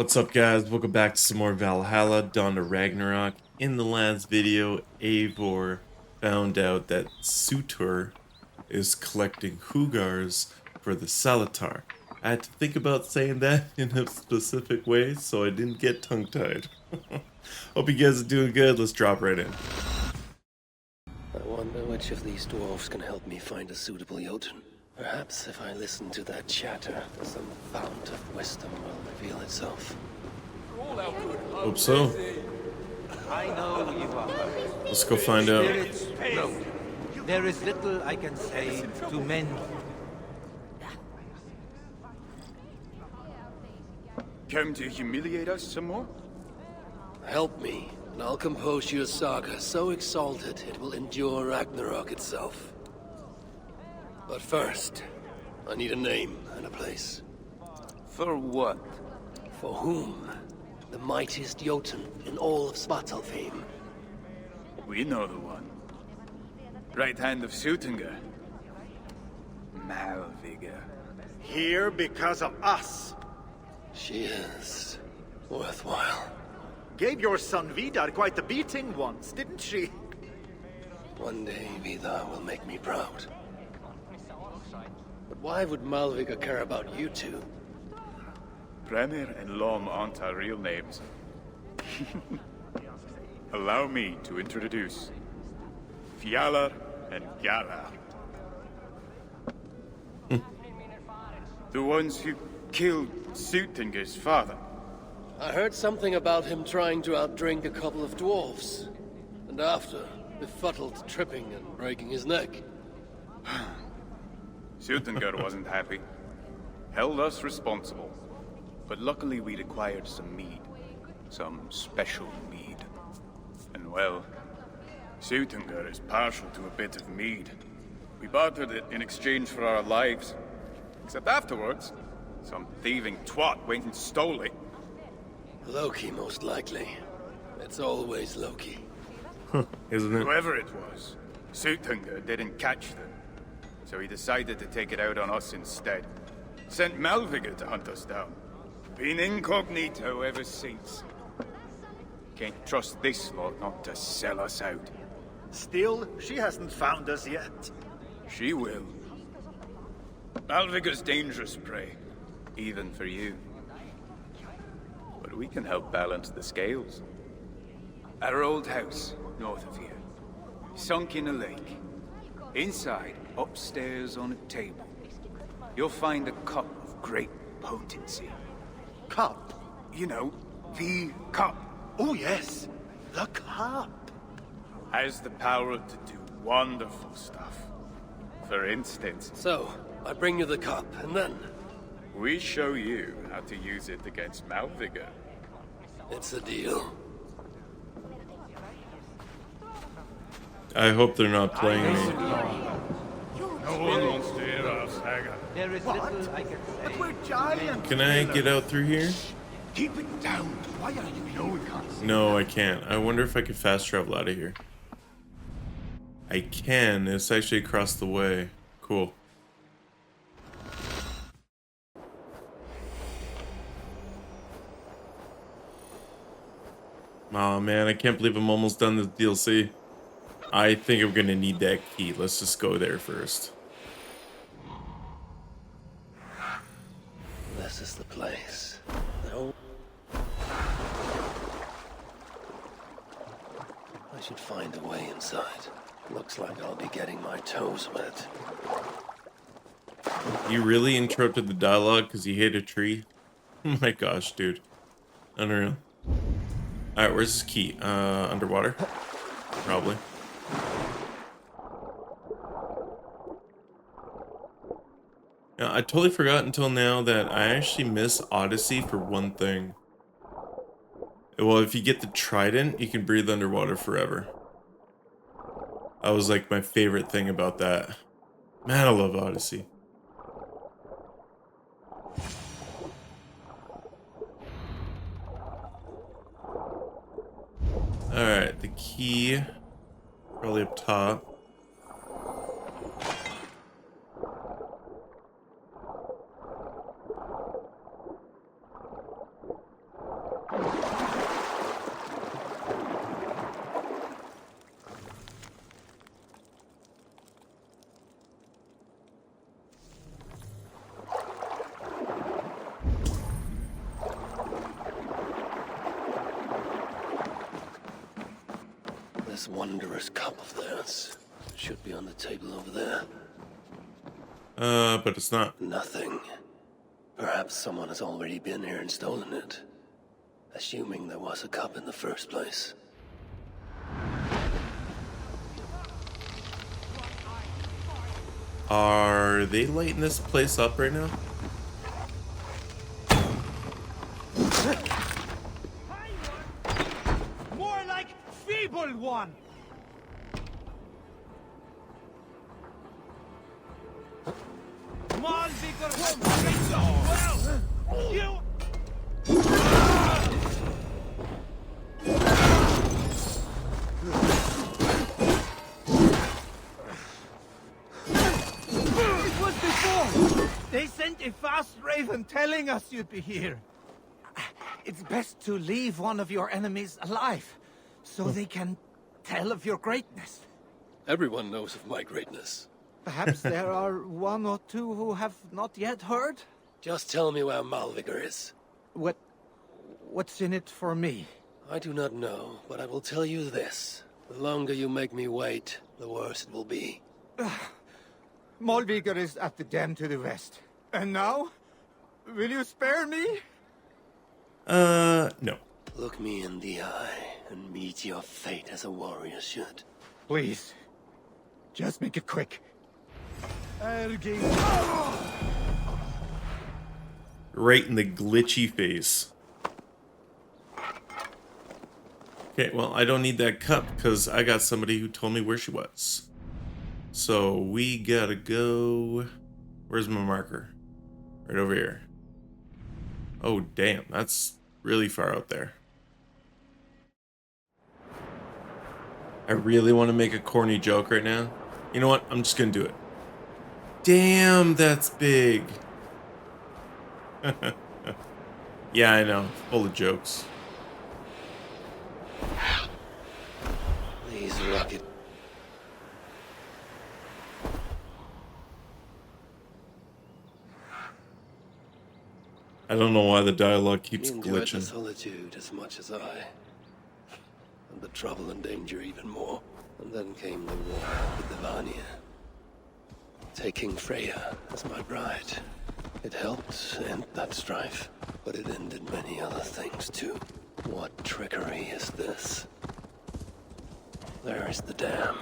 What's up, guys? Welcome back to some more Valhalla, Dawn to Ragnarok. In the last video, Eivor found out that Sutur is collecting Hugars for the Salatar. I had to think about saying that in a specific way, so I didn't get tongue-tied. Hope you guys are doing good. Let's drop right in. I wonder which of these dwarves can help me find a suitable Jotun. Perhaps if I listen to that chatter, some fount of wisdom will reveal itself. Hope so. I know you are. Let's go find out. Spirits float. There is little I can say to mend. Come to humiliate us some more? Help me, and I'll compose you a saga so exalted it will endure Ragnarok itself. But first, I need a name and a place. For what? For whom? The mightiest Jotun in all of Svartalfheim. We know the one. Right hand of Sutunga. Malviga. Here because of us. She is worthwhile. Gave your son Vidar quite the beating once, didn't she? One day Vidar will make me proud. But why would Malviga care about you two? Bremer and Lom aren't our real names. Allow me to introduce Fjalar and Galar. The ones who killed Sutunga's father. I heard something about him trying to outdrink a couple of dwarves. And after, befuddled tripping and breaking his neck. Sutunga wasn't happy. Held us responsible. But luckily we'd acquired some mead. Some special mead. And well, Sutunga is partial to a bit of mead. We bartered it in exchange for our lives. Except afterwards, some thieving twat went and stole it. Loki, most likely. It's always Loki. Isn't it? Whoever it was, Sutunga didn't catch them. So he decided to take it out on us instead. Sent Malviga to hunt us down. Been incognito ever since. Can't trust this lot not to sell us out. Still, she hasn't found us yet. She will. Malviga's dangerous prey, even for you. But we can help balance the scales. Our old house, north of here, sunk in a lake. Inside, upstairs on a table, you'll find a cup of great potency. Cup? You know, the cup. Oh yes, the cup. Has the power to do wonderful stuff. For instance, So, I bring you the cup, and then... we show you how to use it against Malviga. it's a deal. I hope they're not playing me. No one wants to hear our saga. There is little I can But say. we're giants. Can I get out through here? Keep it down. Why are you? No, we can't. No, I can't. I wonder if I can fast travel out of here. I can. It's actually across the way. Cool. Oh man, I can't believe I'm almost done this DLC. I think I'm gonna need that key. Let's just go there first. This is the place. No. I should find a way inside. Looks like I'll be getting my toes wet. You really interrupted the dialogue because you hit a tree? Oh my gosh, dude. Unreal. Alright, where's this key? Underwater? Probably. Yeah, I totally forgot until now that I actually miss Odyssey for one thing. Well, if you get the trident, you can breathe underwater forever. That was like my favorite thing about that. Man, I love Odyssey. Alright, the key. Probably up top. this wondrous cup of theirs? It should be on the table over there. But it's not. Nothing. Perhaps someone has already been here and stolen it. Assuming there was a cup in the first place. Are they lighting this place up right now? More like feeble one! Malvigor well! You... It was before! They sent a fast raven telling us you'd be here. It's best to leave one of your enemies alive, so they can tell of your greatness. Everyone knows of my greatness. Perhaps there are one or two who have not yet heard? Just tell me where Malvigor is. What's in it for me? I do not know, but I will tell you this. The longer you make me wait, the worse it will be. Malvigor is at the dam to the west. And now? Will you spare me? No. Look me in the eye and meet your fate as a warrior should. Please. Just make it quick. Right in the glitchy face. Okay, well, I don't need that cup because I got somebody who told me where she was. So we gotta go... Where's my marker? Right over here. Oh, damn, that's really far out there. I really want to make a corny joke right now. You know what? I'm just gonna do it. Damn, that's big. Yeah, I know. Full of jokes. These rocket... I don't know why the dialogue keeps You enjoyed the glitching. solitude as much as I. And the trouble and danger even more. And then came the war with the Vanya. Taking Freya as my bride. It helped end that strife, but it ended many other things too. What trickery is this? There is the dam.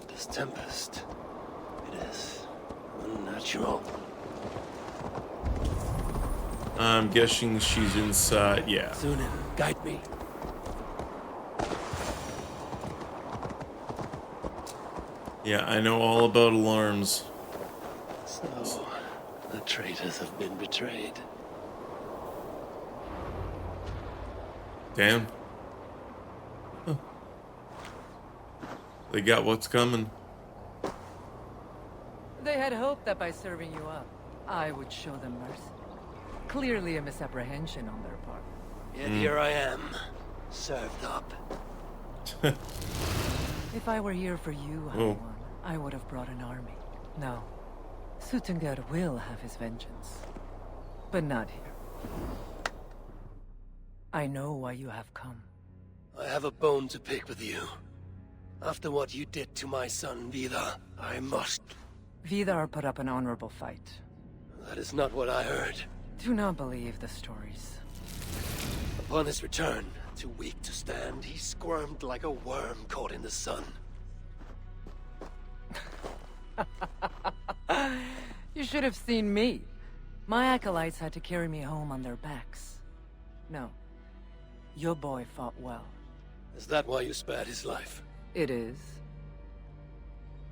This tempest. It is unnatural. I'm guessing she's inside. Yeah. Sunan, guide me. Yeah, I know all about alarms. So, the traitors have been betrayed. Damn. Huh. They got what's coming. They had hoped that by serving you up, I would show them mercy. Clearly a misapprehension on their part. Yet here I am, served up. If I were here for you, High One, I would have brought an army. No. Suttungr will have his vengeance. But not here. I know why you have come. I have a bone to pick with you. After what you did to my son, Vidar, I must... Vidar put up an honorable fight. That is not what I heard. Do not believe the stories. Upon his return, too weak to stand, he squirmed like a worm caught in the sun. You should have seen me. My acolytes had to carry me home on their backs. No. Your boy fought well. Is that why you spared his life? It is.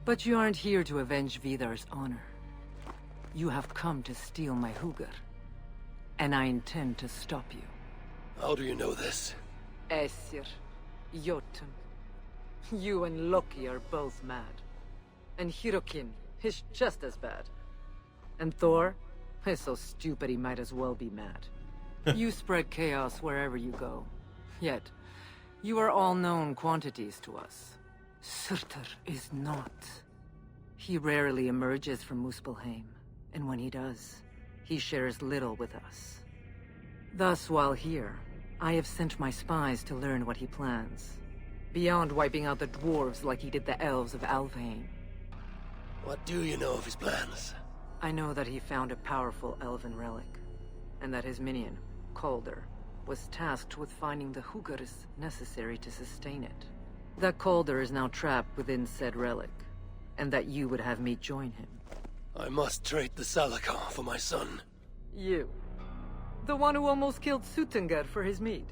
But you aren't here to avenge Vidar's honor. You have come to steal my Hugr. And I intend to stop you. How do you know this? Aesir, Jotun. You and Loki are both mad. And Hirokin is just as bad. And Thor is so stupid he might as well be mad. You spread chaos wherever you go. Yet, you are all known quantities to us. Surtur is not. He rarely emerges from Muspelheim, and when he does, he shares little with us. Thus, while here, I have sent my spies to learn what he plans. Beyond wiping out the dwarves like he did the elves of Alvain. What do you know of his plans? I know that he found a powerful elven relic, and that his minion, Calder, was tasked with finding the hugars necessary to sustain it. That Calder is now trapped within said relic, and that you would have me join him. I must trade the Salakar for my son. You. The one who almost killed Suttungr for his meat.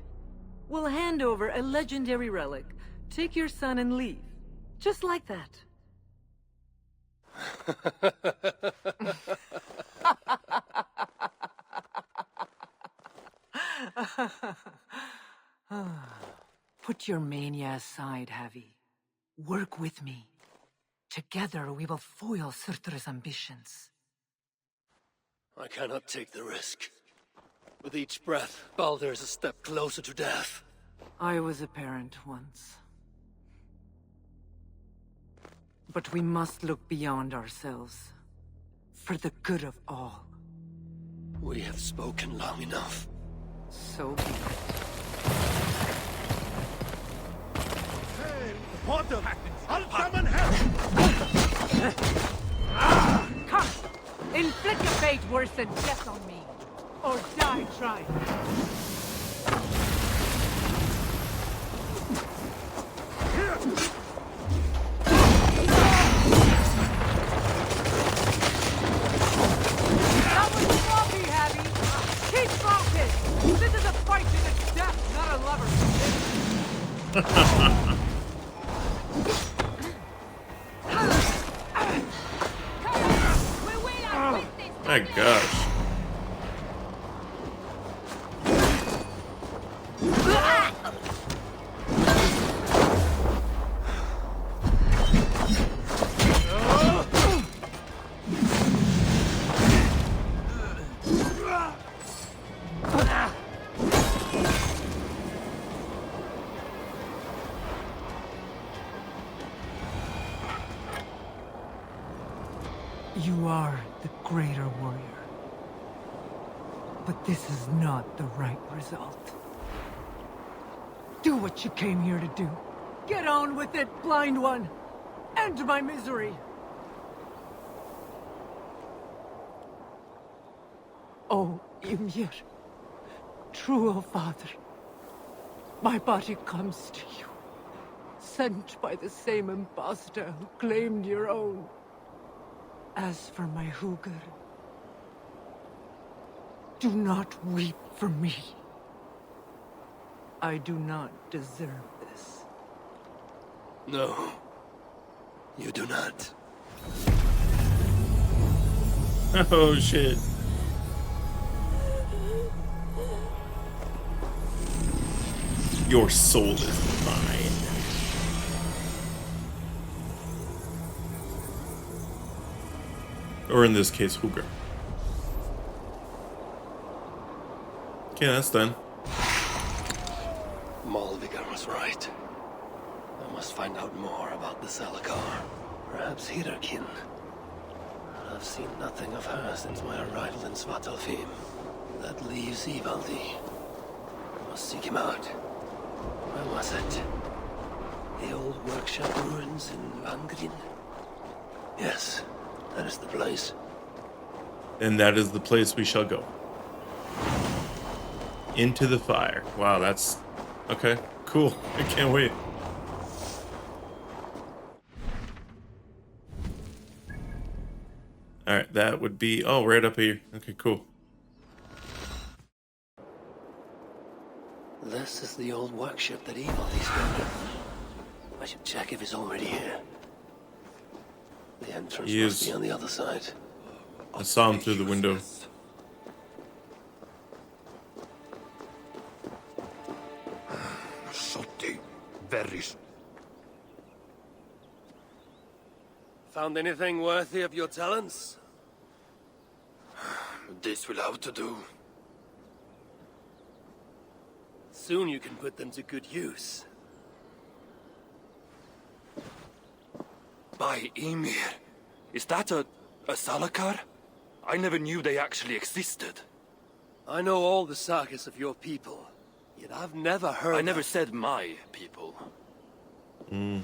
Will hand over a legendary relic, take your son and leave. Just like that. Put your mania aside, Javi. Work with me. Together we will foil Surtur's ambitions. I cannot take the risk. With each breath, Baldur is a step closer to death. I was a parent once. But we must look beyond ourselves. For the good of all. We have spoken long enough. So be it. Portal! I'll summon help! Come! Inflict a fate worse than death on me. Or die trying. That was sloppy, Abby! Keep focused! This is a fight to the death, not a lover's My gosh. You are the greater warrior. But this is not the right result. Do what you came here to do. Get on with it, blind one! End my misery! Oh, Ymir. True, O Father. My body comes to you. Sent by the same impostor who claimed your own. As for my Hugr, do not weep for me. I do not deserve this. No, you do not. Oh shit. Your soul is mine. Or in this case, Hugr. Okay, that's done. Malvigar was right. I must find out more about the Salakar. Perhaps Hirakin. I've seen nothing of her since my arrival in Svartalfheim. That leaves Ivaldi. I must seek him out. Where was it? The old workshop ruins in Vangrin? Yes, that is the place. And that is the place we shall go. Into the fire. Wow, that's... Okay, cool. I can't wait. Alright, that would be... Oh, right up here. Okay, cool. This is the old workshop that Ivaldi's built. I should check if he's already here. The entrance must be on the other side. I saw him through the window. Found anything worthy of your talents? This will have to do. Soon you can put them to good use. By Ymir. Is that a Salakar? I never knew they actually existed. I know all the sagas of your people, yet I've never heard I never said my people. Mm.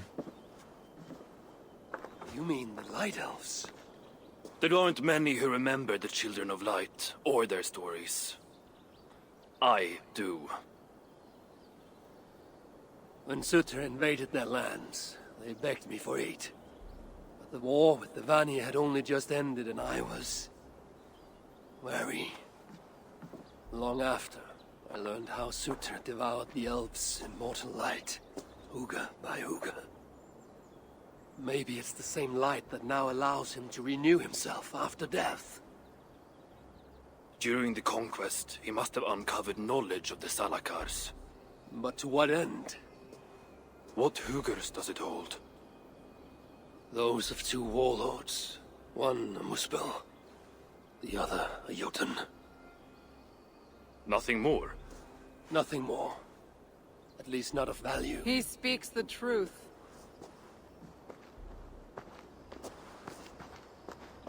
You mean the Light Elves? There aren't many who remember the Children of Light or their stories. I do. When Sutter invaded their lands, they begged me for aid. But the war with the Vani had only just ended and I was... wary. Long after, I learned how Sutter devoured the elves in mortal light, Huga by Huga. Maybe it's the same light that now allows him to renew himself after death. During the conquest, he must have uncovered knowledge of the Salakars. But to what end? What Hugars does it hold? Those of two warlords. One a Muspel, the other a Jotun. Nothing more? Nothing more. At least not of value. He speaks the truth.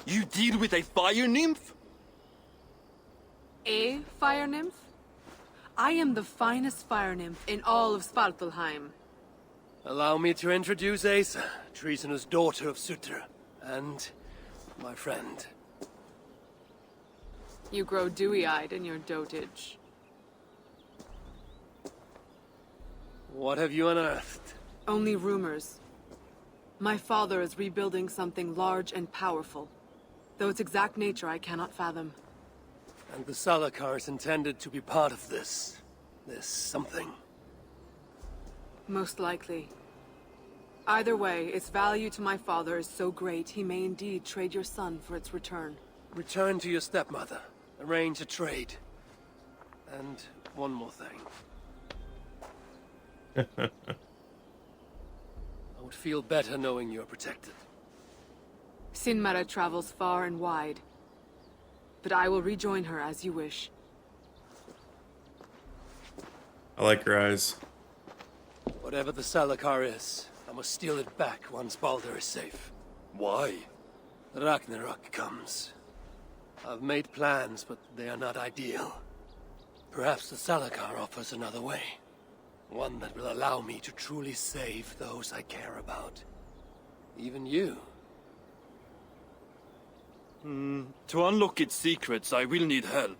You deal with a fire nymph? A fire nymph? I am the finest fire nymph in all of Svartalheim. Allow me to introduce Asa, treasonous daughter of Sutter, and my friend. You grow dewy-eyed in your dotage. What have you unearthed? Only rumors. My father is rebuilding something large and powerful, though its exact nature I cannot fathom. And the Salakars intended to be part of this something. Most likely. Either way, its value to my father is so great he may indeed trade your son for its return. Return to your stepmother. Arrange a trade. And one more thing. I would feel better knowing you're protected. Sinmara travels far and wide, but I will rejoin her as you wish. I like her eyes. Whatever the Salakar is, I must steal it back once Baldur is safe. Why? Ragnarök comes. I've made plans, but they are not ideal. Perhaps the Salakar offers another way. One that will allow me to truly save those I care about. Even you. To unlock its secrets, I will need help.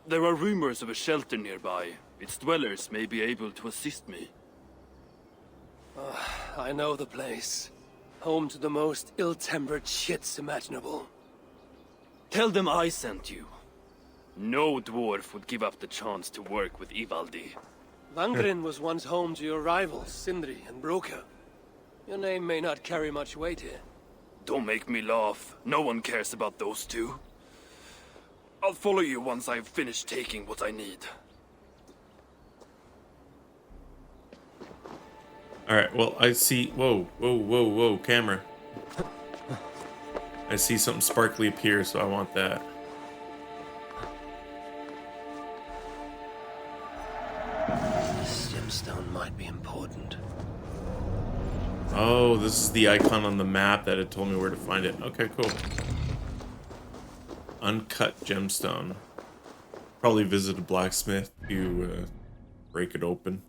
There are rumors of a shelter nearby. Its dwellers may be able to assist me. I know the place. Home to the most ill-tempered shits imaginable. Tell them I sent you. No dwarf would give up the chance to work with Ivaldi. Vangrin was once home to your rivals, Sindri and Broka. Your name may not carry much weight here. Don't make me laugh. No one cares about those two. I'll follow you once I've finished taking what I need. Alright, well, I see... Whoa, camera. I see something sparkly appear, so I want that. This gemstone might be important. Oh, this is the icon on the map that had told me where to find it. Okay, cool. Uncut gemstone. Probably visit a blacksmith to break it open.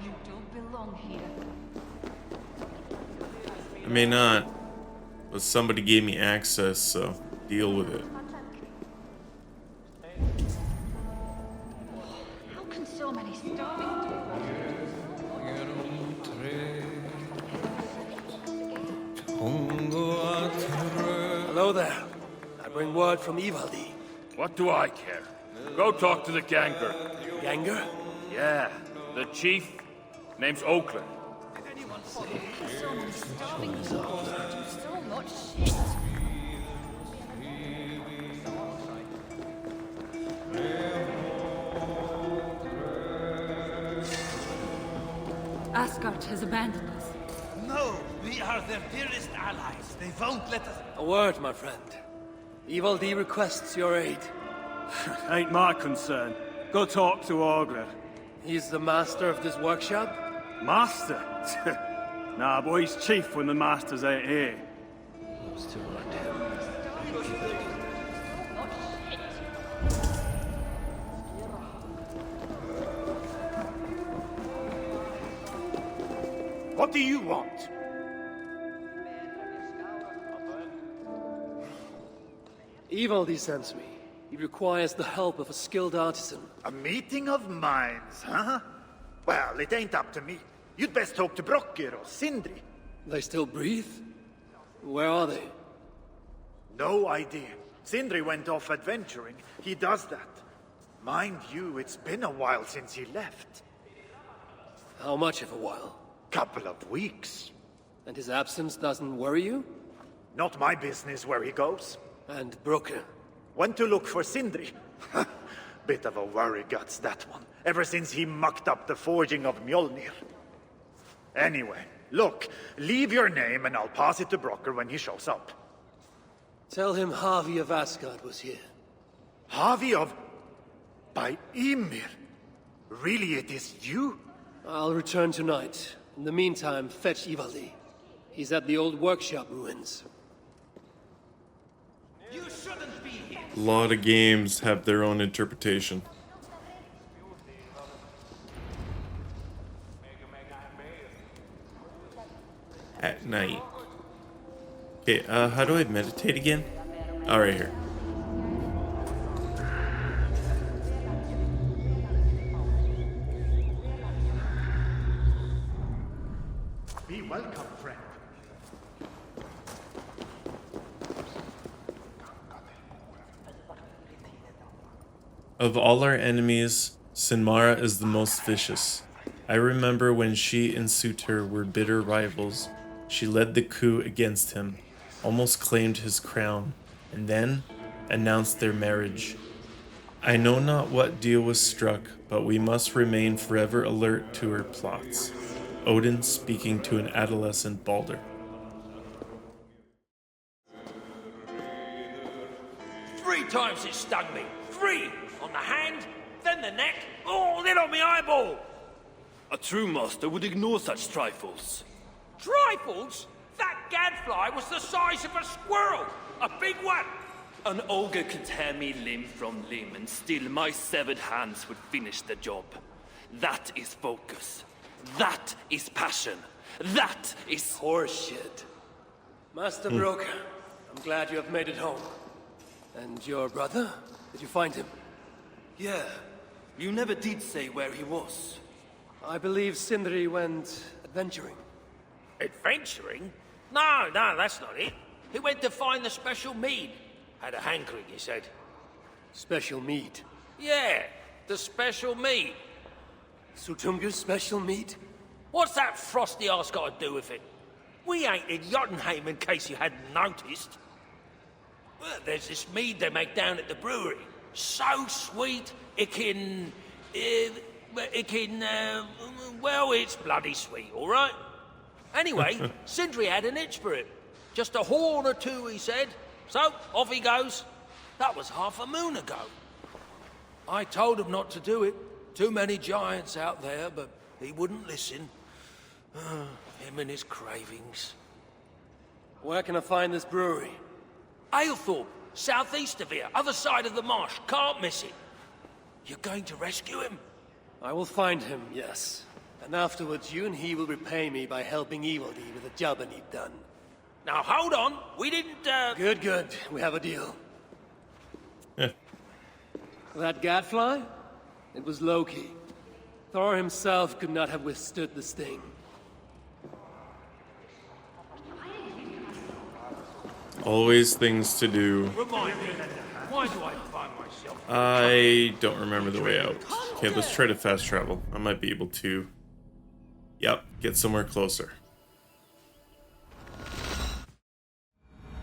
You don't belong here. I may not, but somebody gave me access, so deal with it. How can so many starving Hello there. I bring word from Ivaldi. What do I care? Go talk to the Ganger. Ganger? Yeah, the chief. Name's Oakland. so many starving so much shit? Asgard has abandoned us. No, we are their dearest allies. They won't let us... A word, my friend. Ivaldi requests your aid. Ain't my concern. Go talk to Ogre. He's the master of this workshop? Master? Nah, boy, he's chief when the masters ain't here. What do you want? Eivor sends me. He requires the help of a skilled artisan. A meeting of minds, huh? Well, it ain't up to me. You'd best talk to Brokkr or Sindri. They still breathe? Where are they? No idea. Sindri went off adventuring. He does that. Mind you, it's been a while since he left. How much of a while? Couple of weeks. And his absence doesn't worry you? Not my business where he goes. And Brokkr? Went to look for Sindri. Bit of a worry guts, that one. Ever since he mucked up the forging of Mjolnir. Anyway, look, leave your name and I'll pass it to Brokkr when he shows up. Tell him Havi of Asgard was here. Havi of... by Ymir? Really, it is you? I'll return tonight. In the meantime, fetch Ivaldi. He's at the old workshop ruins. You shouldn't be here. A lot of games have their own interpretation. At night. Okay, how do I meditate again? Oh, right here. Be welcome, friend. Of all our enemies, Sinmara is the most vicious. I remember when she and Sutur were bitter rivals. She led the coup against him, almost claimed his crown, and then announced their marriage. I know not what deal was struck, but we must remain forever alert to her plots. Odin speaking to an adolescent Balder. 3 times it stung me. 3! On the hand, then the neck, oh, then on my eyeball! A true master would ignore such trifles. Trifles? That gadfly was the size of a squirrel! A big one! An ogre can tear me limb from limb, and still my severed hands would finish the job. That is focus. That is passion. That is horseshit. Master Brokkr, I'm glad you have made it home. And your brother? Did you find him? Yeah. You never did say where he was. I believe Sindri went adventuring. Adventuring? No, that's not it. He went to find the special mead. Had a hankering, he said. Special mead? Yeah, the special mead. Sutungr's special mead? What's that frosty arse got to do with it? We ain't in Jotunheim, in case you hadn't noticed. Well, there's this mead they make down at the brewery. So sweet, well, it's bloody sweet, all right? Anyway, Sindri had an itch for it. Just a horn or 2, he said. So, off he goes. That was half a moon ago. I told him not to do it. Too many giants out there, but he wouldn't listen. Him and his cravings. Where can I find this brewery? Aylthorpe, southeast of here, other side of the marsh. Can't miss it. You're going to rescue him? I will find him, yes. And afterwards, you and he will repay me by helping Ivaldi with the job I need done. Now, hold on. We didn't, Good. We have a deal. That gadfly? It was Loki. Thor himself could not have withstood the sting. Always things to do. Remind me, why do I find myself... I don't remember the way out. Okay, let's try to fast travel. I might be able to... Yep, get somewhere closer.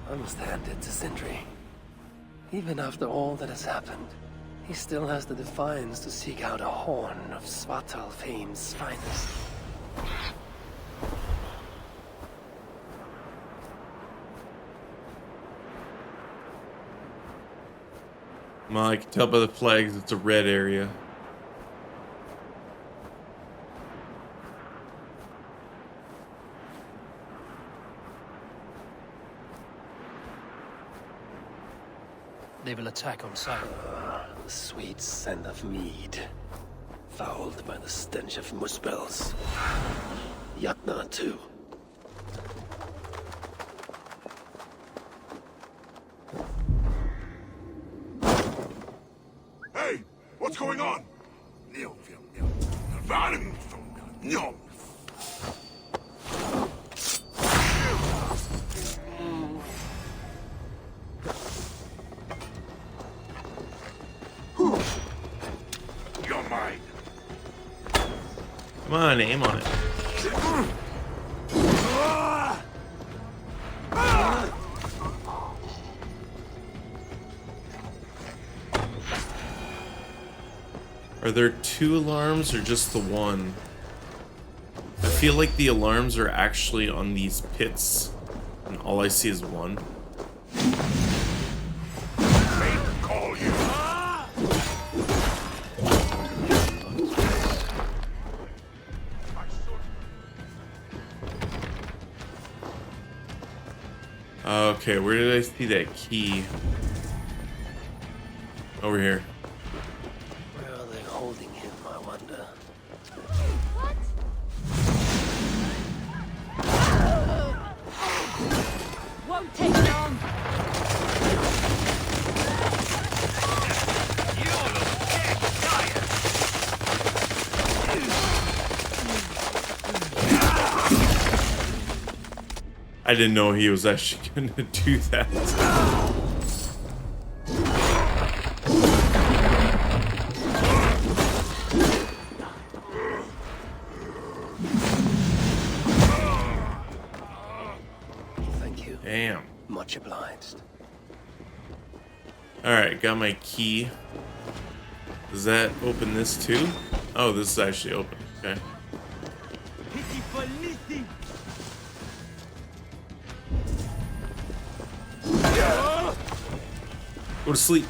I must hand it to Sindri. Even after all that has happened, he still has the defiance to seek out a horn of Svartalfheim's finest. Well, I can tell by the flags it's a red area. They will attack on sight. The sweet scent of mead, fouled by the stench of muspels. Yatna too. Hey, what's going on? You're mine. Come on, aim on it. Are there 2 alarms or just the one? I feel like the alarms are actually on these pits, and all I see is one. Call you. Okay, where did I see that key? Over here. Where are they holding him, I wonder? Won't take long. I didn't know he was actually gonna do that. Thank you. Damn. Much obliged. Alright, got my key. Does that open this too? Oh, this is actually open. Okay. Go to sleep.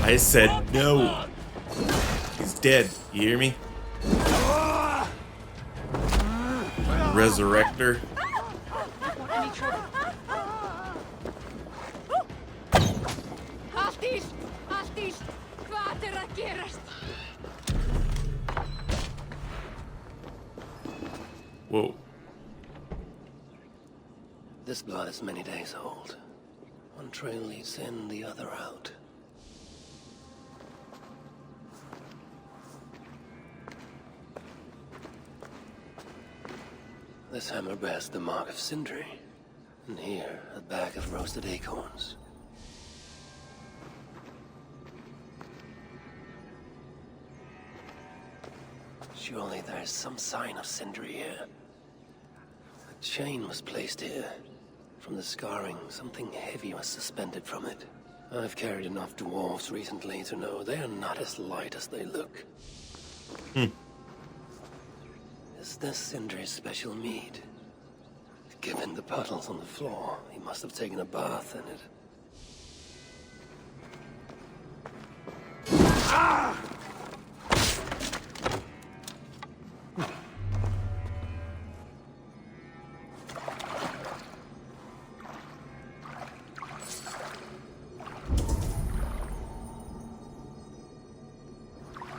I said no. He's dead. You hear me? Resurrector. Hvað að gerast? Whoa. This blood is many days old. One trail leads in, the other out. This hammer bears the mark of Sindri. And here, a bag of roasted acorns. Surely there is some sign of Sindri here. A chain was placed here. From the scarring, something heavy was suspended from it. I've carried enough dwarves recently to know they are not as light as they look. Is this Sindri's special mead? Given the puddles on the floor, he must have taken a bath in it.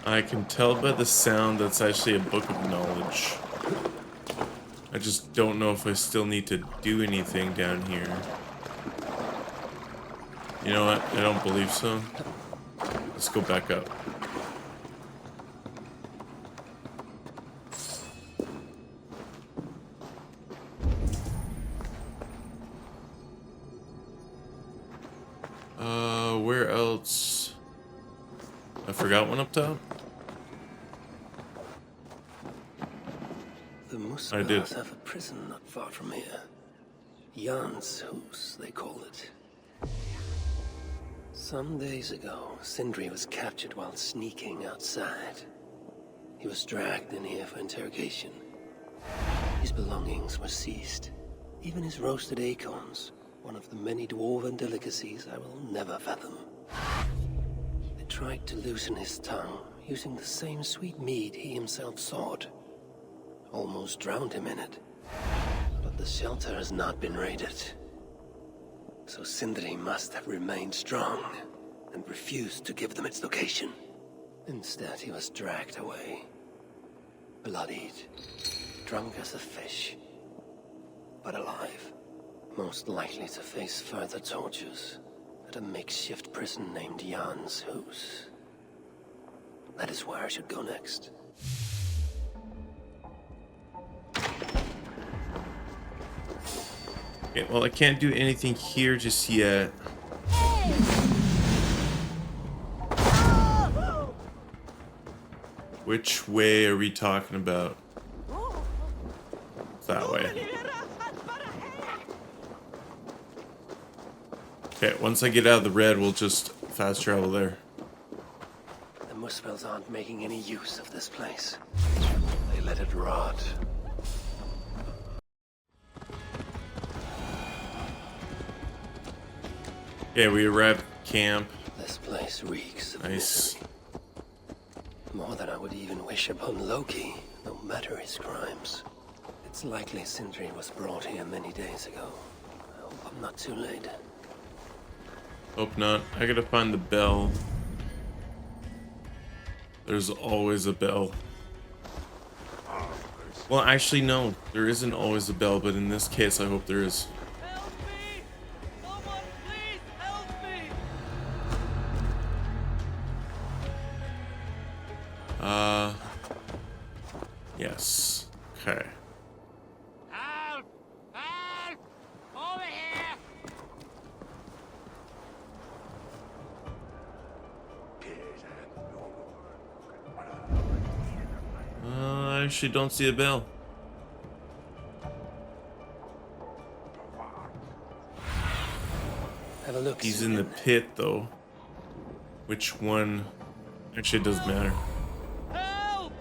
I can tell by the sound that's actually a book of knowledge. I just don't know if I still need to do anything down here. You know what? I don't believe so. Let's go back up. Where else? I forgot one up top. The I did. Muscars have a prison not far from here. Jan's Hus, they call it. Some days ago, Sindri was captured while sneaking outside. He was dragged in here for interrogation. His belongings were seized. Even his roasted acorns, one of the many dwarven delicacies I will never fathom. They tried to loosen his tongue, using the same sweet mead he himself sought. Almost drowned him in it. But the shelter has not been raided. So Sindri must have remained strong and refused to give them its location. Instead, he was dragged away. Bloodied, drunk as a fish, but alive. Most likely to face further tortures at a makeshift prison named Jan's Hus. That is where I should go next. Okay, well, I can't do anything here just yet. Which way are we talking about? That way. Okay, once I get out of the red, we'll just fast travel there. The Muspels aren't making any use of this place. They let it rot. Yeah, we arrived at camp. This place reeks of Nice. misery. More than I would even wish upon Loki, no matter his crimes. It's likely Sindri was brought here many days ago. I hope I'm not too late. Hope not. I gotta find the bell. There's always a bell. Well, actually, no. There isn't always a bell, but in this case, I hope there is. Help me! Someone please help me! Yes. Okay. Help! Help! Over here! I actually don't see a bell. Have a look. He's in the pit, though. Which one? Actually, it doesn't matter. Help!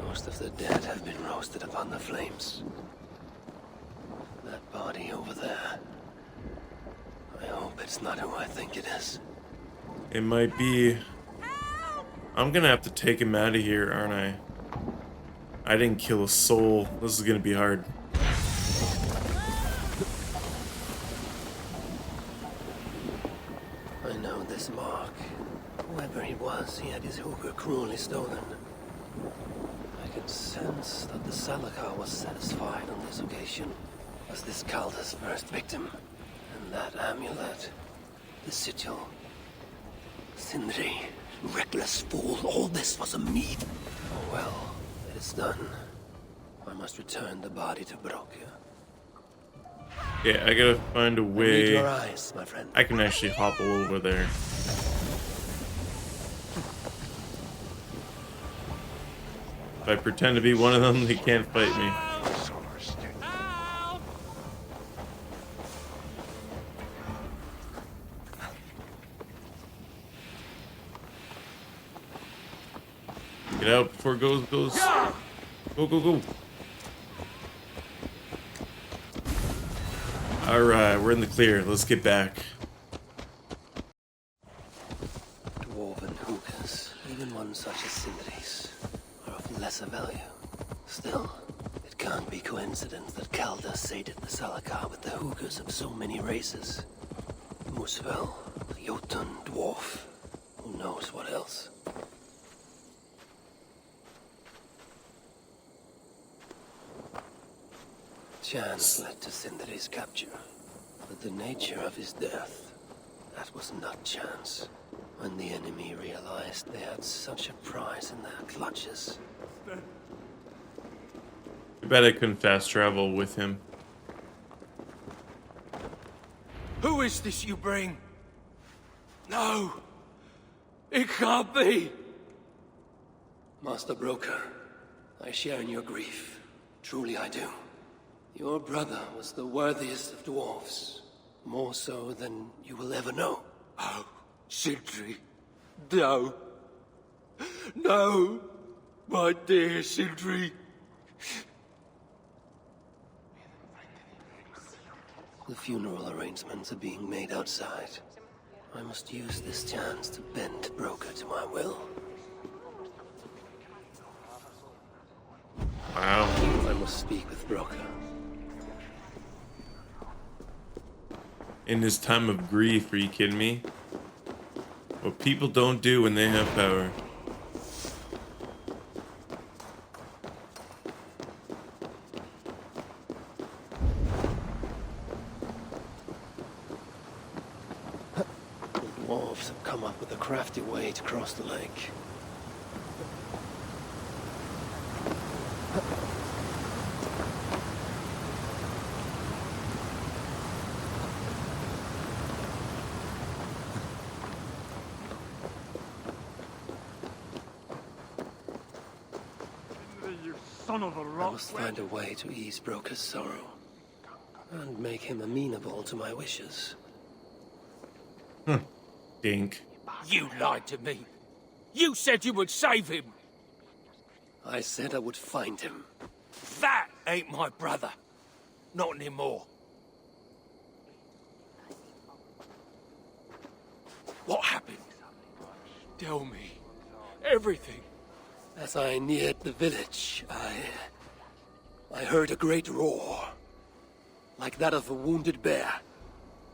Most of the dead have been roasted upon the flames. That body over there. I hope it's not who I think it is. It might be. I'm gonna have to take him out of here, aren't I? I didn't kill a soul. This is gonna be hard. I know this mark. Whoever he was, he had his hooker cruelly stolen. I can sense that the Salakar was satisfied on this occasion. Was this Kalda's first victim? And that amulet, the sigil, Sindri, reckless fool, all this was a meat. Oh well, it is done. I must return the body to Brokia. Yeah, I gotta find a I need way. your eyes, my friend. I can actually hobble over there. If I pretend to be one of them, they can't fight me. Get out before it goes. Go, go, go. Alright, we're in the clear. Let's get back. Dwarven hookahs, even one such as Sindri's, are of lesser value. Still, it can't be coincidence that Kalda sated the Salakar with the hookahs of so many races. Muspel, Jotun, Dwarf, who knows what else. Chance led to Sindri's capture, but the nature of his death, that was not chance. When the enemy realized they had such a prize in their clutches. I bet I couldn't fast travel with him. Who is this you bring? No! It can't be! Master Broker, I share in your grief. Truly I do. Your brother was the worthiest of dwarves. More so than you will ever know. Oh, Sindri. No. No! My dear Sindri. The funeral arrangements are being made outside. I must use this chance to bend Broker to my will. Wow. I must speak with Broker. in his time of grief. Are you kidding me? What people don't do when they have power. The dwarves have come up with a crafty way to cross the lake. I must find a way to ease Broker's sorrow, and make him amenable to my wishes. Dink. You lied to me. You said you would save him. I said I would find him. That ain't my brother. Not anymore. What happened? Tell me. Everything. As I neared the village, I heard a great roar, like that of a wounded bear.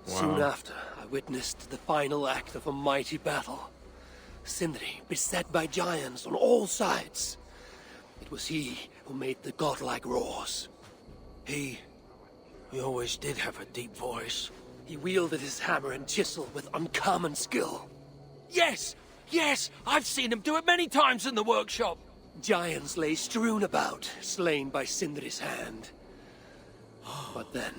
Wow. Soon after, I witnessed the final act of a mighty battle. Sindri beset by giants on all sides. It was he who made the godlike roars. He always did have a deep voice. He wielded his hammer and chisel with uncommon skill. Yes! Yes! I've seen him do it many times in the workshop. Giants lay strewn about, slain by Sindri's hand. But then,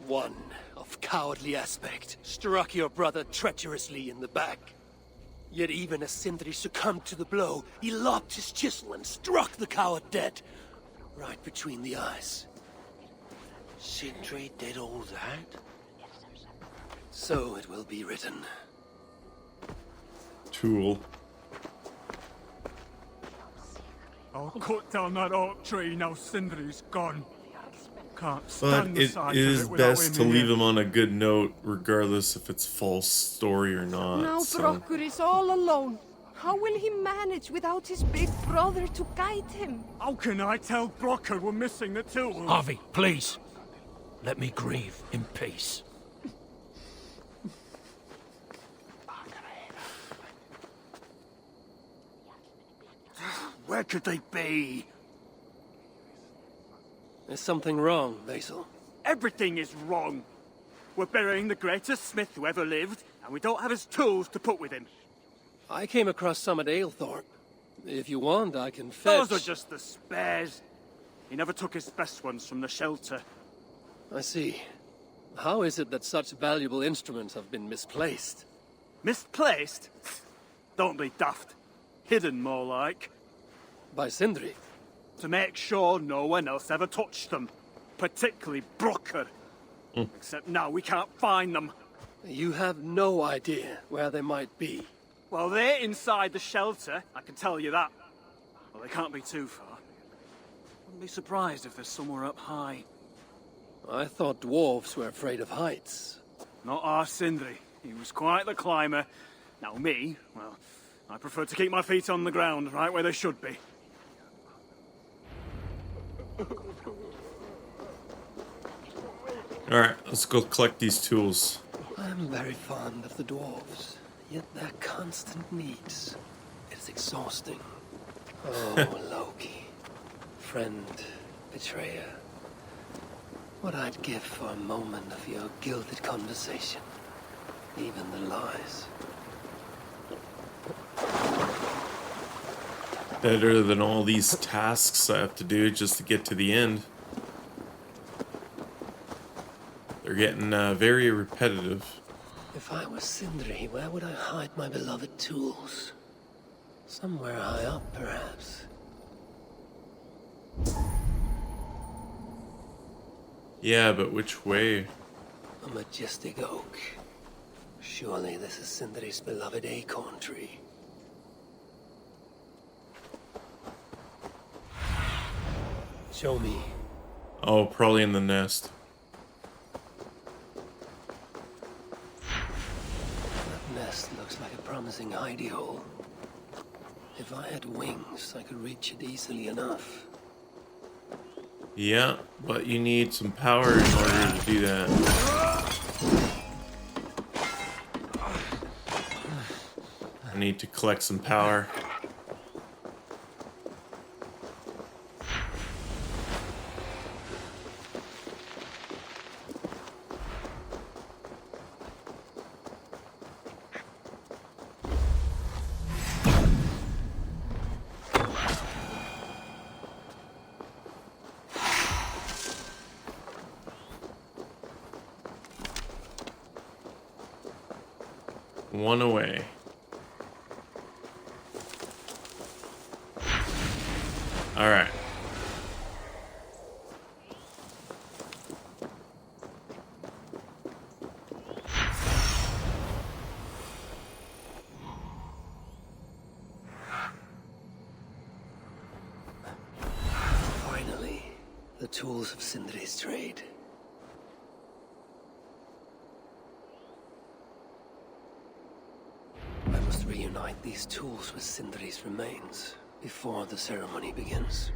one of cowardly aspect struck your brother treacherously in the back. Yet even as Sindri succumbed to the blow, he lopped his chisel and struck the coward dead, right between the eyes. Sindri did all that? So it will be written. Tool. I'll cut down that oak tree now Sindri's gone. Can't But stand the it sight is of it without best him to leave here. him on a good note, regardless if it's false story or not. Now so. Brokkr is all alone. How will he manage without his big brother to guide him? How can I tell Brokkr we're missing the tools? Harvey, please. Let me grieve in peace. Where could they be? There's something wrong, Basil. Everything is wrong. We're burying the greatest smith who ever lived, and we don't have his tools to put with him. I came across some at Aylthorpe. If you want, I can fetch... Those are just the spares. He never took his best ones from the shelter. I see. How is it that such valuable instruments have been misplaced? Misplaced? Don't be daft. Hidden, more like. By Sindri? To make sure no one else ever touched them. Particularly Brokkr. Except now we can't find them. You have no idea where they might be. Well, they're inside the shelter, I can tell you that. Well, they can't be too far. Wouldn't be surprised if they're somewhere up high. I thought dwarves were afraid of heights. Not our Sindri. He was quite the climber. Now me, well, I prefer to keep my feet on the ground, right where they should be. Alright, let's go collect these tools. I'm very fond of the dwarves, yet their constant needs. It's exhausting. Oh, Loki. Friend, betrayer. What I'd give for a moment of your gilded conversation. Even the lies. Better than all these tasks I have to do just to get to the end. They're getting very repetitive. If I were Sindri, where would I hide my beloved tools? Somewhere high up, perhaps. Yeah, but which way? A majestic oak. Surely this is Sindri's beloved acorn tree. Show me. Oh, probably in the nest. That nest looks like a promising hidey hole. If I had wings, I could reach it easily enough. Yeah, but you need some power in order to do that. I need to collect some power. One away. All right. Finally, the tools of Sindri's trade. I must reunite these tools with Sindri's remains before the ceremony begins.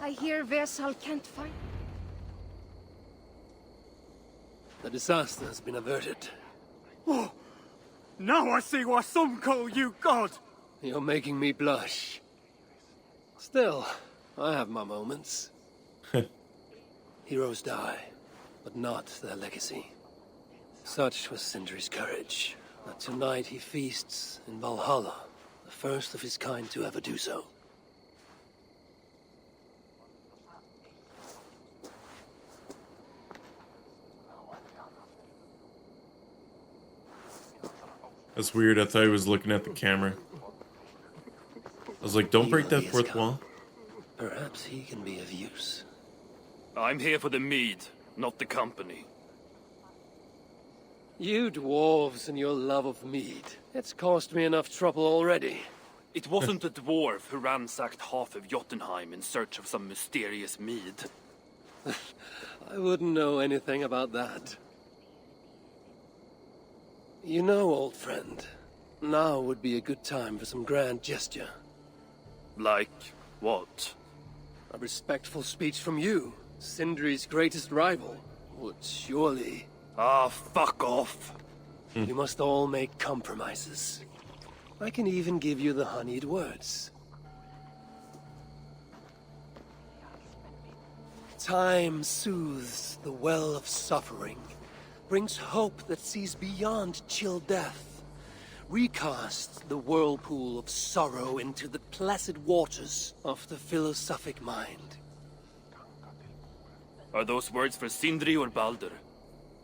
I hear Versal can't find... The disaster has been averted. Oh, now I see why some call you God. You're making me blush. Still, I have my moments. Heroes die, but not their legacy. Such was Sindri's courage, that tonight he feasts in Valhalla, the first of his kind to ever do so. That's weird. I thought he was looking at the camera. I was like, don't break that fourth wall. Perhaps he can be of use. I'm here for the mead, not the company. You dwarves and your love of mead. It's caused me enough trouble already. It wasn't a dwarf who ransacked half of Jotunheim in search of some mysterious mead. I wouldn't know anything about that. You know, old friend, now would be a good time for some grand gesture. Like what? A respectful speech from you, Sindri's greatest rival, would surely... Ah, fuck off. You must all make compromises. I can even give you the honeyed words. Time soothes the well of suffering, brings hope that sees beyond chill death, recasts the whirlpool of sorrow into the placid waters of the philosophic mind. Are those words for Sindri or Baldur?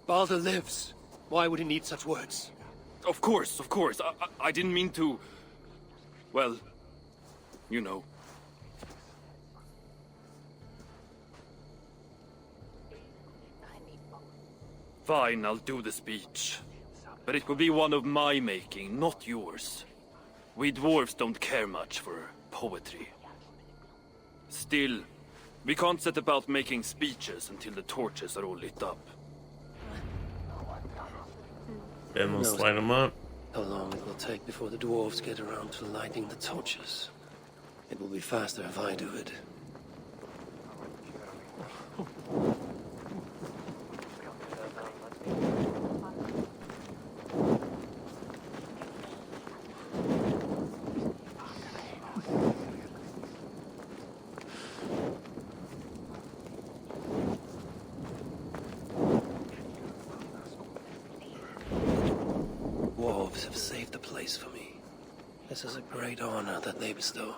Baldur lives. Why would he need such words? Of course, of course. I didn't mean to... Well, you know. Fine, I'll do the speech. But it will be one of my making, not yours. We dwarves don't care much for poetry. Still, we can't set about making speeches until the torches are all lit up. And let's light them up. How long it will take before the dwarves get around to lighting the torches. It will be faster if I do it. Dwarves have saved the place for me. This is a great honor that they bestow.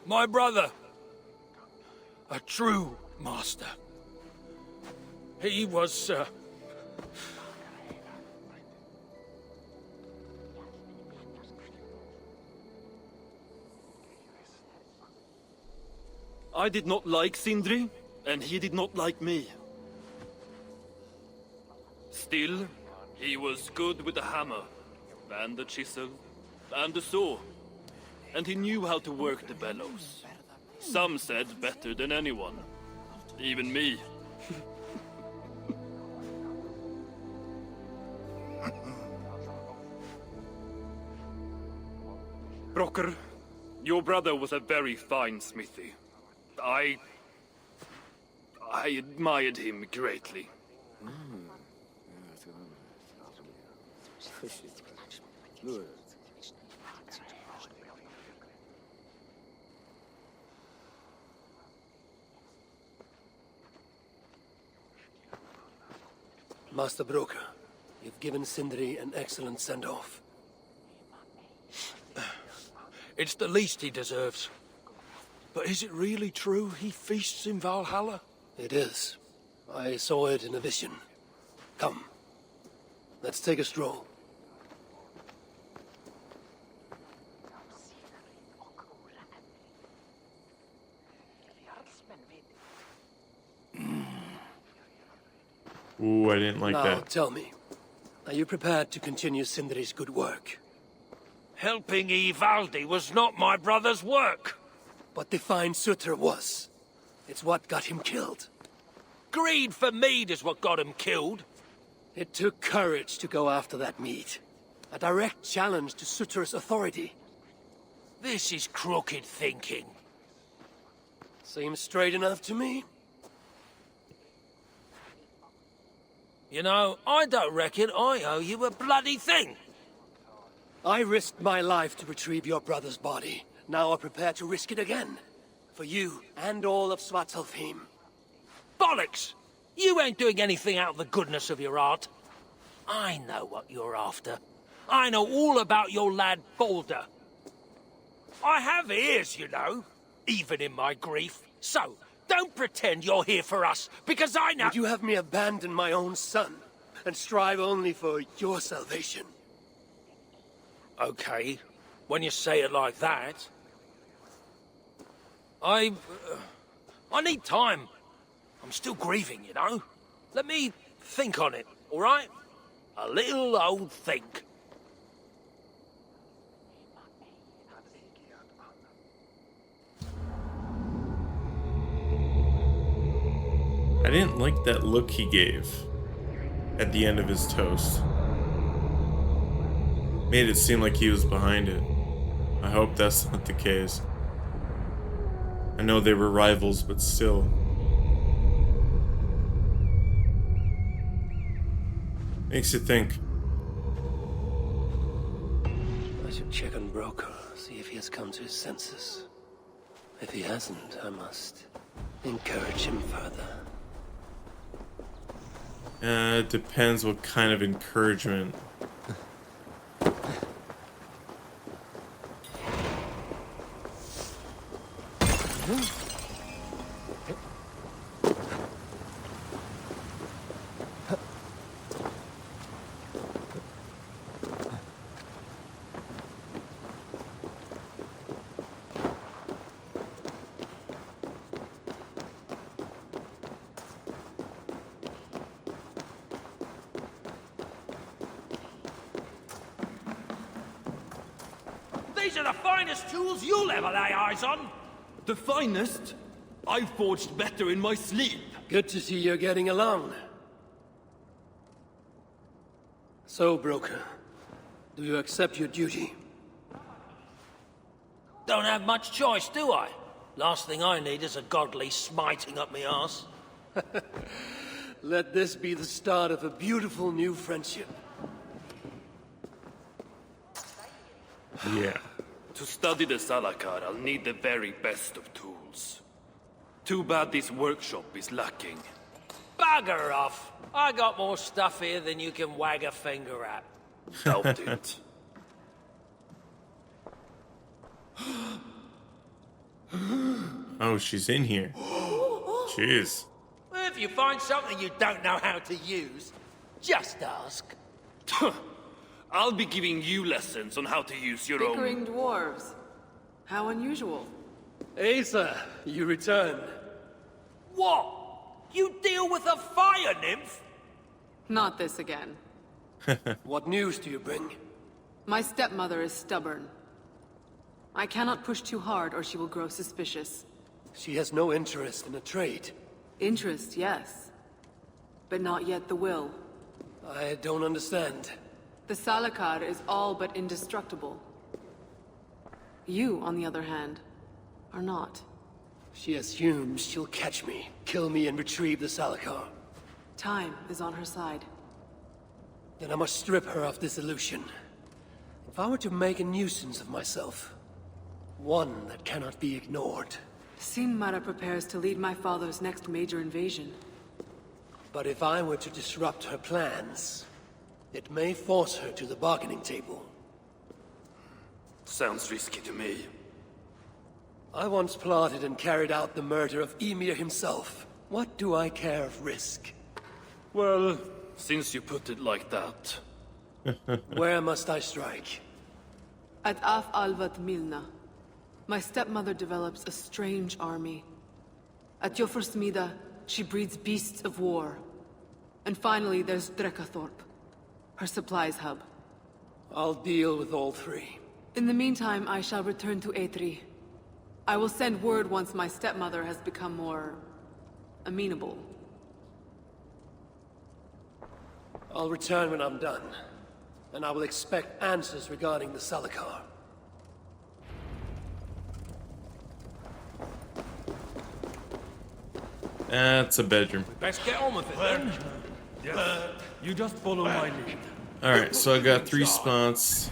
My brother. A true master. He was, I did not like Sindri, and he did not like me. Still, he was good with the hammer, and the chisel, and the saw. And he knew how to work the bellows. Some said better than anyone. Even me. Brocker, your brother was a very fine smithy. I admired him greatly. Master Broker, you've given Sindri an excellent send-off. it's the least he deserves. But is it really true he feasts in Valhalla? It is. I saw it in a vision. Come. Let's take a stroll. Ooh, I didn't like now, that. Tell me, are you prepared to continue Sindri's good work? Helping Ivaldi was not my brother's work. But the fine Sutter was. It's what got him killed. Greed for mead is what got him killed. It took courage to go after that mead. A direct challenge to Sutter's authority. This is crooked thinking. Seems straight enough to me. You know, I don't reckon I owe you a bloody thing. I risked my life to retrieve your brother's body. Now I'm prepared to risk it again. For you and all of Svartalfheim. Bollocks! You ain't doing anything out of the goodness of your heart. I know what you're after. I know all about your lad Balder. I have ears, you know, even in my grief. So, don't pretend you're here for us, because I know— Would you have me abandon my own son, and strive only for your salvation? Okay, when you say it like that. I need time. I'm still grieving, you know. Let me think on it, all right? A little old think. I didn't like that look he gave at the end of his toast. Made it seem like he was behind it. I hope that's not the case. I know they were rivals, but still. Makes you think. I should check on Broker, see if he has come to his senses. If he hasn't, I must encourage him further. It depends what kind of encouragement. These are the finest tools you'll ever lay eyes on. The finest? I forged better in my sleep. Good to see you're getting along. So, Broker, do you accept your duty? Don't have much choice, do I? Last thing I need is a godly smiting up my arse. Let this be the start of a beautiful new friendship. Yeah. To study the Salakar, I'll need the very best of tools. Too bad this workshop is lacking. Bugger off! I got more stuff here than you can wag a finger at. Doubt it. Oh, she's in here. Jeez. Well, if you find something you don't know how to use, just ask. I'll be giving you lessons on how to use your Bickering dwarves. How unusual. Asa, you return. What? You deal with a fire nymph? Not this again. What news do you bring? My stepmother is stubborn. I cannot push too hard or she will grow suspicious. She has no interest in a trade. Interest, yes. But not yet the will. I don't understand. The Salakar is all but indestructible. You, on the other hand, are not. She assumes she'll catch me, kill me, and retrieve the Salakar. Time is on her side. Then I must strip her of this illusion. If I were to make a nuisance of myself, one that cannot be ignored. Sinmara prepares to lead my father's next major invasion. But if I were to disrupt her plans, it may force her to the bargaining table. Sounds risky to me. I once plotted and carried out the murder of Ymir himself. What do I care of risk? Well, since you put it like that. Where must I strike? At Af Alvat Milna, my stepmother develops a strange army. At Jofursmida, she breeds beasts of war. And finally, there's Drekathorp, her supplies hub. I'll deal with all three. In the meantime, I shall return to Eitri. I will send word once my stepmother has become more amenable. I'll return when I'm done. And I will expect answers regarding the Salakar. That's a bedroom. Let's get on with it then. You just follow my lead. Alright, so I got 3 spots.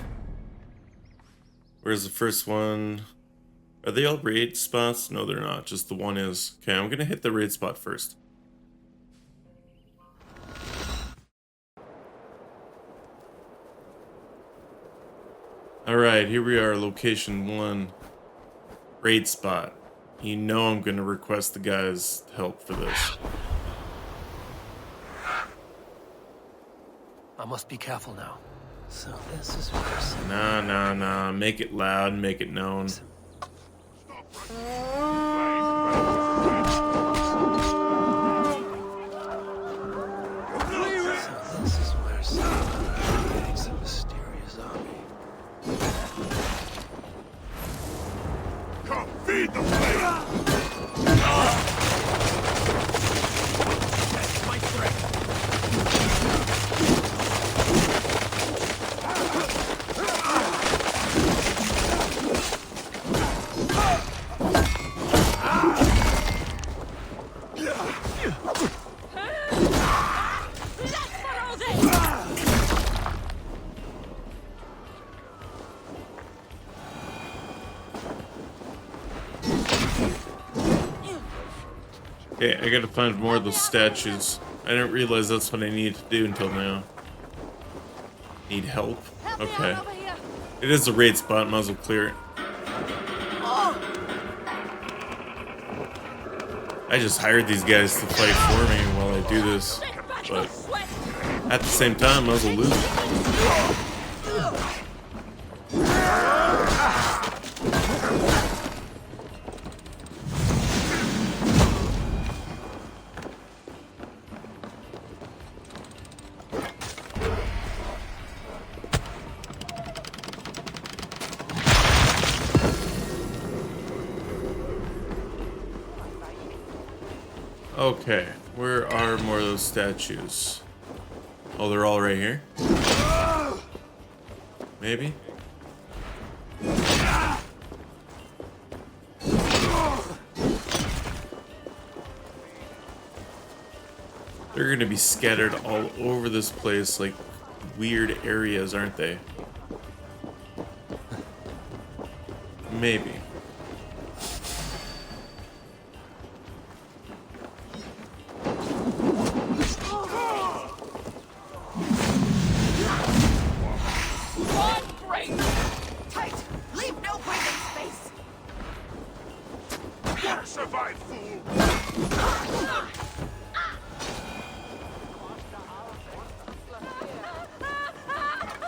Where's the first one? Are they all raid spots? No, they're not. Just the one is. Okay, I'm gonna hit the raid spot first. Alright, here we are, location 1. Raid spot. You know I'm gonna request the guys' help for this. I must be careful now. So this is worse. Nah. Make it loud, make it known. This is where Sam makes a mysterious army. Come, feed the flame! That's my threat. Okay, I gotta find more of those statues. I didn't realize that's what I needed to do until now. Need help? Okay. It is a raid spot, might as well clear it. I just hired these guys to fight for me while I do this, but at the same time, I might as well lose it. Okay, where are more of those statues? Oh, they're all right here? Maybe? They're gonna be scattered all over this place like weird areas, aren't they? Maybe.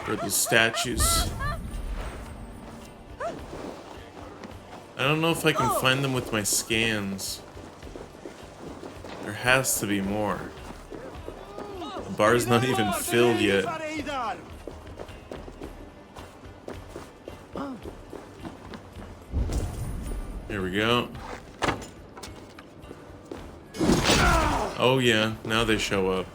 Or the statues. I don't know if I can find them with my scans. There has to be more. The bar's not even filled yet. Here we go. Oh yeah, now they show up.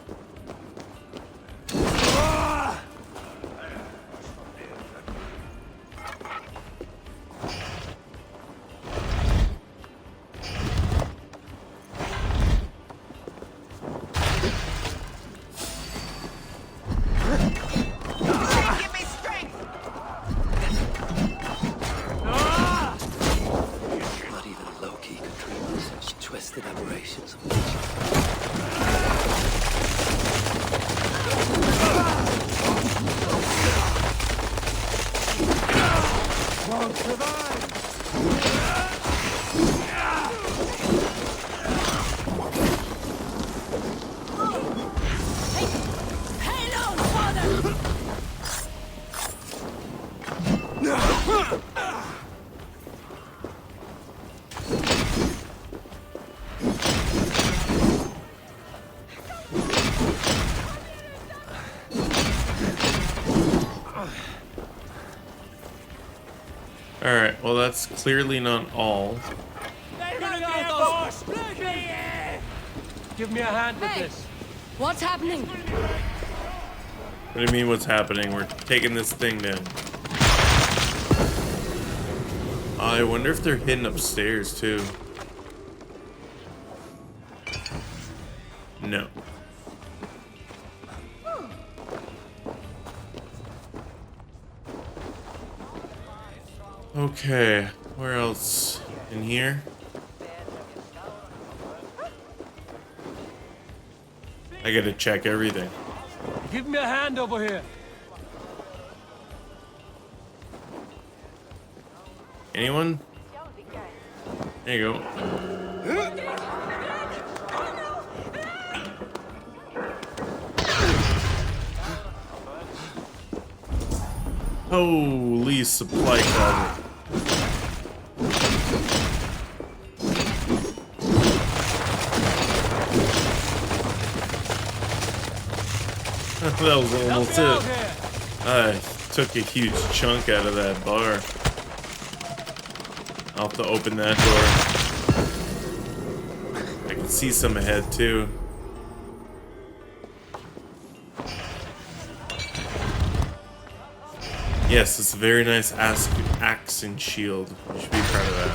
Alright, well that's clearly not all. Give me a hand with this. What's happening? What do you mean what's happening? We're taking this thing down. I wonder if they're hidden upstairs too. No. Okay, where else? In here? I gotta check everything. Give me a hand over here. Anyone? There you go. Holy supply closet. That was almost it. I took a huge chunk out of that bar. I'll have to open that door. I can see some ahead too. Yes, it's a very nice axe and shield. You should be proud of that.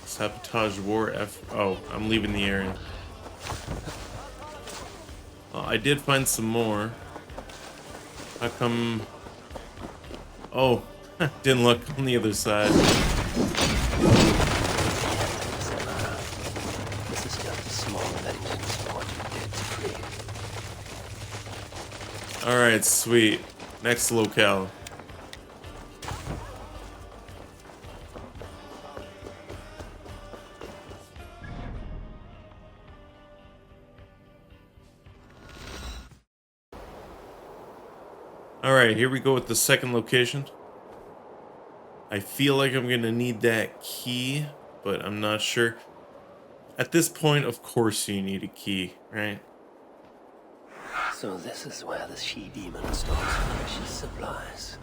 Sabotage war F. Oh, I'm leaving the area. Well, I did find some more. How come? Oh, didn't look on the other side. This is just a small vengeance for what you did to Creed. All right, sweet. Next locale. Alright, here we go with the second location. I feel like I'm gonna need that key, but I'm not sure. At this point, of course you need a key, right? So this is where the she-demon stores precious supplies.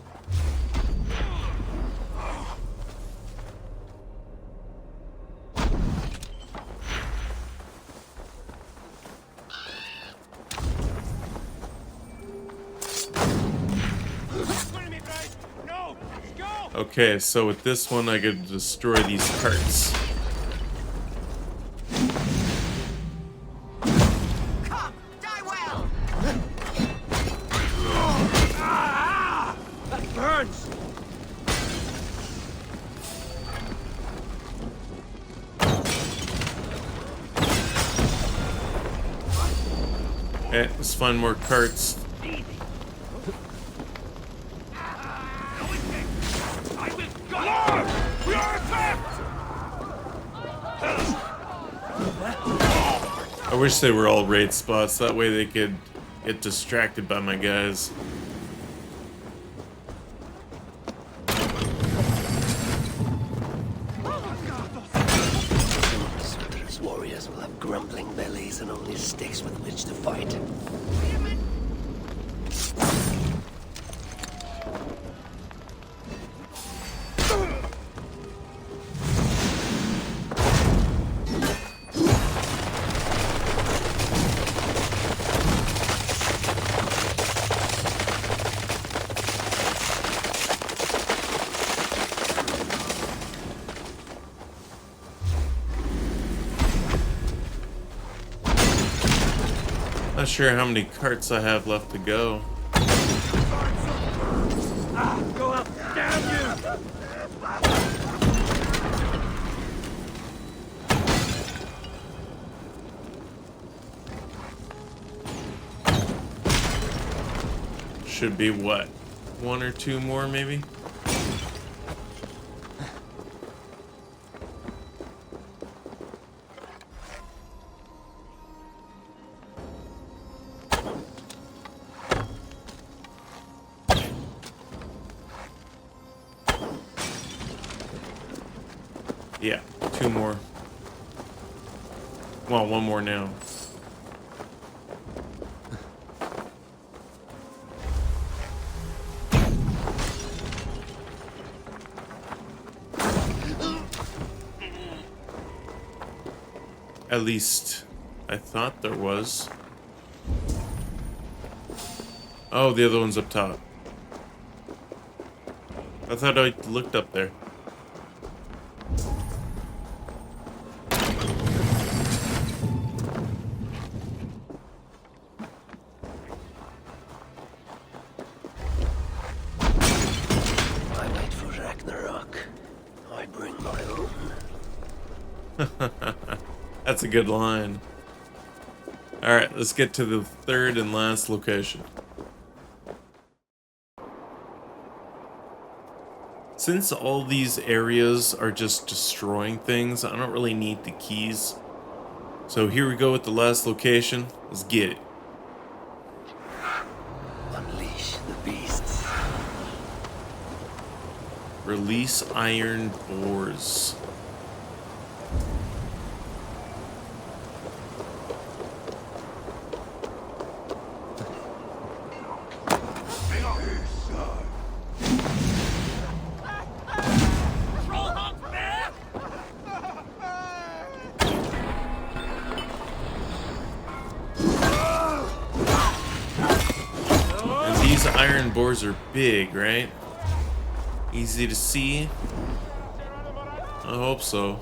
Okay, so with this one I could destroy these carts. Come, die well. That burns. Okay, let's find more carts. We are attacked! I wish they were all raid spots, that way they could get distracted by my guys. Sutra's warriors will have grumbling bellies and only sticks with which to fight. Not sure how many carts I have left to go. Go up, damn you! Should be what? One or two more, maybe? Yeah, two more. Well, one more now. At least I thought there was. Oh, the other one's up top. I thought I looked up there. I wait for Ragnarök. I bring my own. That's a good line. Alright, let's get to the third and last location. Since all these areas are just destroying things, I don't really need the keys. So here we go with the last location. Let's get it. Unleash the beasts. Release iron boars. These iron boars are big, right? Easy to see. I hope so.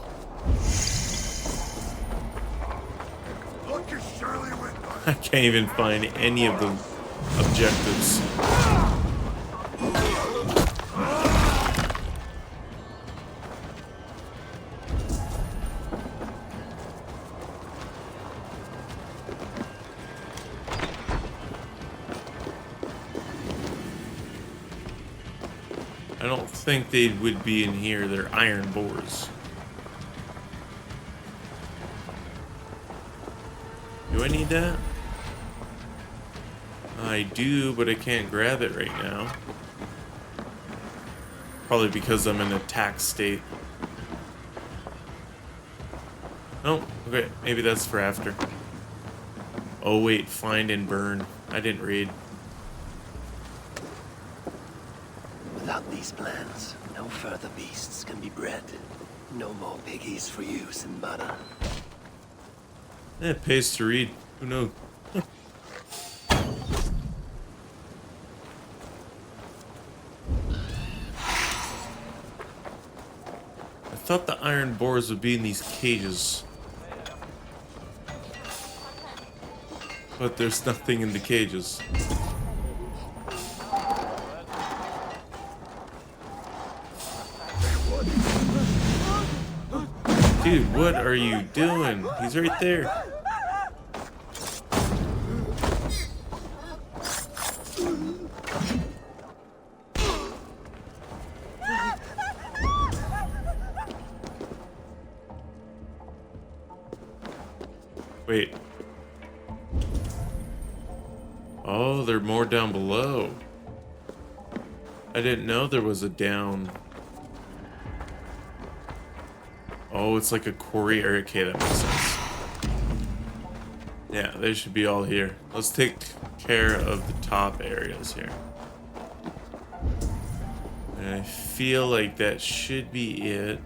I can't even find any of the objectives. I don't think they would be in here. They're iron boars. Do I need that? I do, but I can't grab it right now. Probably because I'm in attack state. Oh, okay. Maybe that's for after. Oh wait, find and burn. I didn't read. Without these plans, no further beasts can be bred. No more piggies for you, Simbada. It pays to read. Who knows? I thought the iron boars would be in these cages. But there's nothing in the cages. Dude, what are you doing? He's right there. Wait. Oh, there are more down below. I didn't know there was a down. Oh, it's like a quarry area. Okay, that makes sense. Yeah, they should be all here. Let's take care of the top areas here. And I feel like that should be it.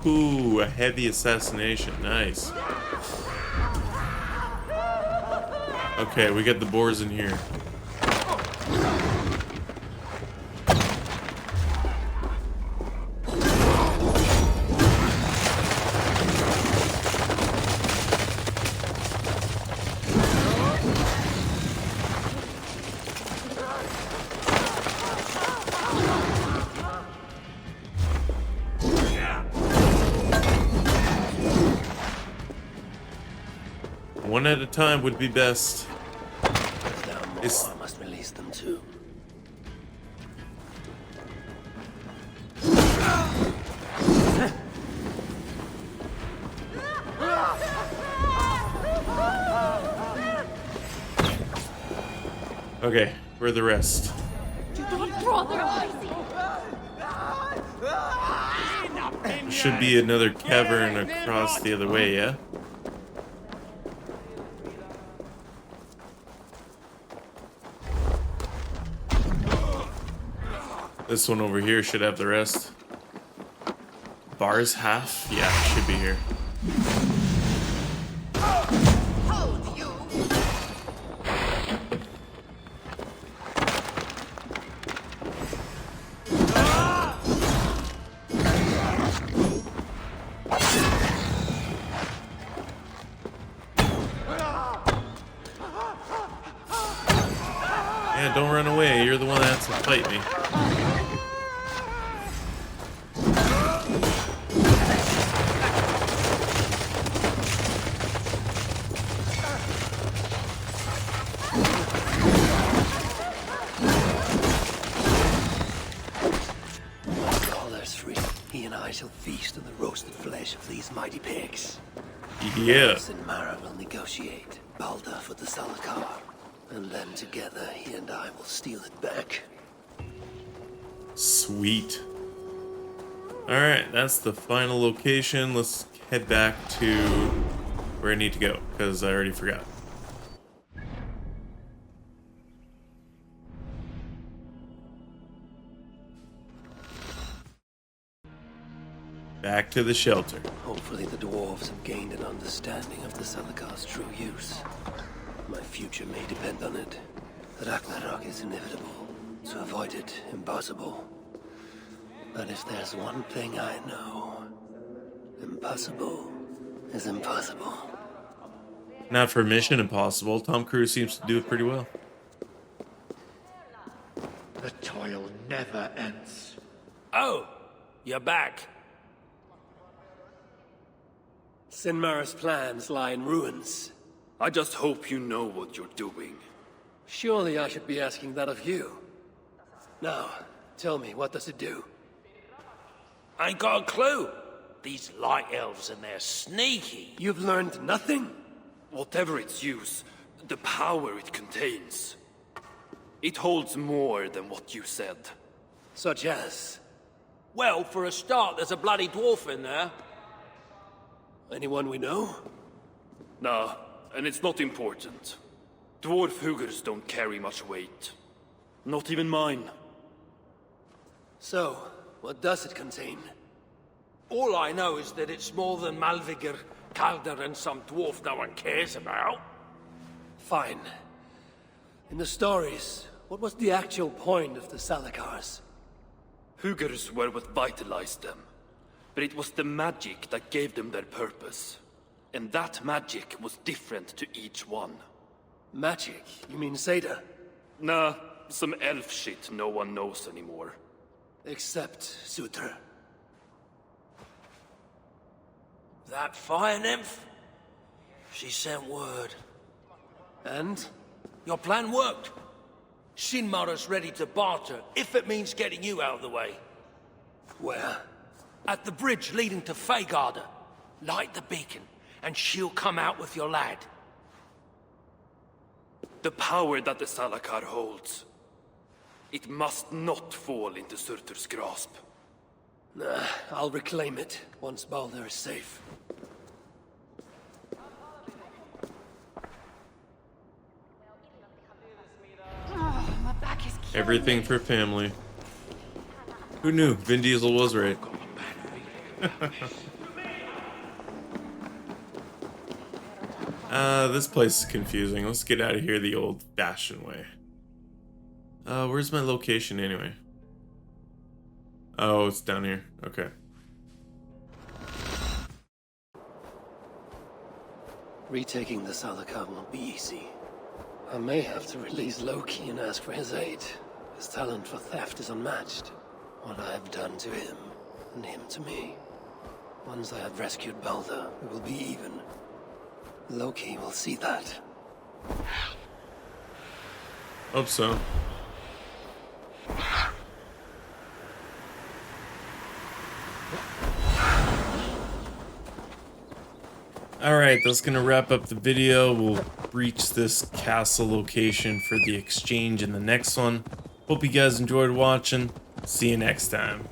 Oh, a heavy assassination. Nice. Okay, we got the boars in here. One at a time would be best. I must release them too. Okay, where are the rest? Should be another cavern across the other way, yeah? This one over here should have the rest. Bars half? Yeah, it should be here. Yeah, don't run away. You're the one that has to fight me. Shall feast on the roasted flesh of these mighty pigs. Yeah. And Mara will negotiate Balda for the Salakar, and then together he and I will steal it back. Sweet. Alright, that's the final location. Let's head back to where I need to go, because I already forgot. Back to the shelter. Hopefully the dwarves have gained an understanding of the Salakar's true use. My future may depend on it. Ragnarök is inevitable. To avoid it, impossible. But if there's one thing I know, impossible is impossible. Not for Mission Impossible. Tom Cruise seems to do it pretty well. The toil never ends. Oh, you're back. Sinmara's plans lie in ruins. I just hope you know what you're doing. Surely I should be asking that of you. Now, tell me, what does it do? I ain't got a clue. These light elves and they're sneaky. You've learned nothing? Whatever its use, the power it contains. It holds more than what you said. Such as? Well, for a start, there's a bloody dwarf in there. Anyone we know? Nah, and it's not important. Dwarf hugers don't carry much weight. Not even mine. So, what does it contain? All I know is that it's more than Malvigr, Kaldr, and some dwarf no one cares about. Fine. In the stories, what was the actual point of the Salakars? Hugers were what vitalized them. But it was the magic that gave them their purpose. And that magic was different to each one. Magic? You mean Seda? Nah, some elf shit no one knows anymore. Except Sutra. That fire nymph? She sent word. And? Your plan worked. Shinmara's ready to barter, if it means getting you out of the way. Where? At the bridge leading to Feygarda. Light the beacon, and she'll come out with your lad. The power that the Salakar holds. It must not fall into Surtur's grasp. Nah, I'll reclaim it once Baldur is safe. Oh, my back is killing Everything me. for family. Who knew? Vin Diesel was right. This place is confusing. Let's get out of here the old-fashioned way. Where's my location anyway? Oh, it's down here. Okay. Retaking the Salakar won't be easy. I may have to release Loki and ask for his aid. His talent for theft is unmatched. What I have done to him, and him to me. Once I have rescued Baldur, we will be even. Loki will see that. Hope so. Alright, that's gonna wrap up the video. We'll reach this castle location for the exchange in the next one. Hope you guys enjoyed watching. See you next time.